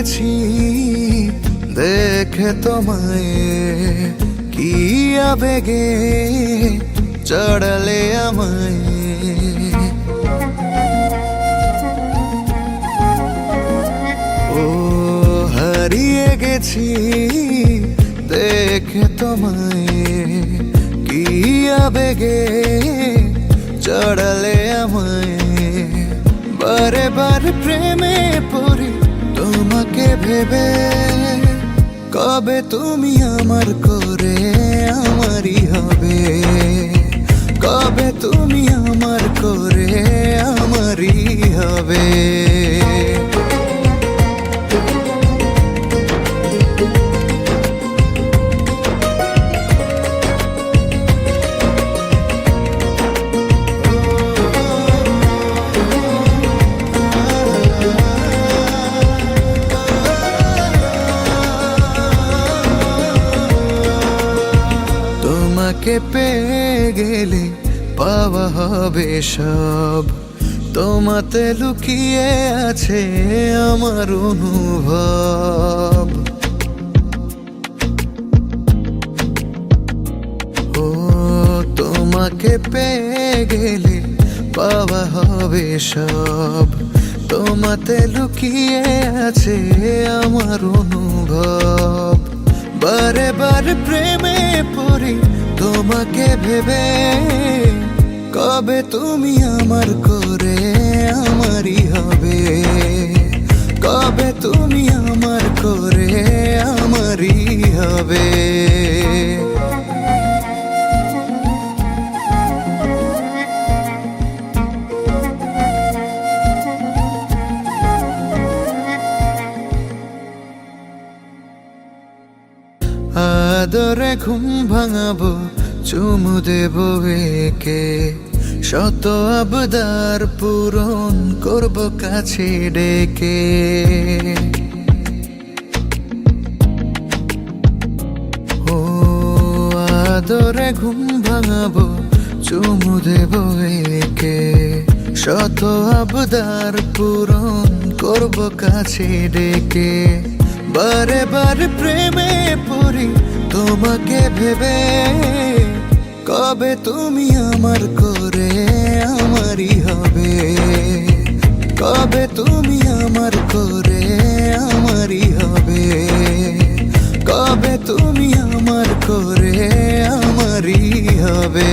গেছি দেখে তোমায়, কি আবেগে চড়ালে আমায়। ও হারিয়ে গেছি দেখে তোমায়, কি আবেগে চড়ালে আমায়। বারে বারে প্রেমে পড়ি তোমাকে ভেবে, কবে তুমি আমার করে আমারই হবে, কবে তুমি আমার করে আমারই হবে। তোমাকে পেয়ে গেলে পাওয়া হবে সব, তোমাতে লুকিয়ে আছে আমার অনুভব। ও তোমাকে পেয়ে গেলে পাওয়া হবে সব, তোমাতে লুকিয়ে আছে আমার অনুভব। বারে বারে প্রেমে পড়ি তোমাকে ভেবে, কবে তুমি আমার করে আমারই হবে, কবে তুমি আমার করে আমারই হবে। আদরে ঘুম ভাঙাবো চুমু দেবো একে, শত আবদার পূরণ করব কাছে ডেকে। ও আদরে ঘুম ভাঙাবো চুমু দেবো একে, শত আবদার পূরণ করব কাছে ডেকে। বারে বারে প্রেমে পড়ি তোমাকে ভেবে, কবে তুমি আমার করে আমারই হবে, কবে তুমি আমার করে আমারই হবে, কবে তুমি আমার করে আমারই হবে।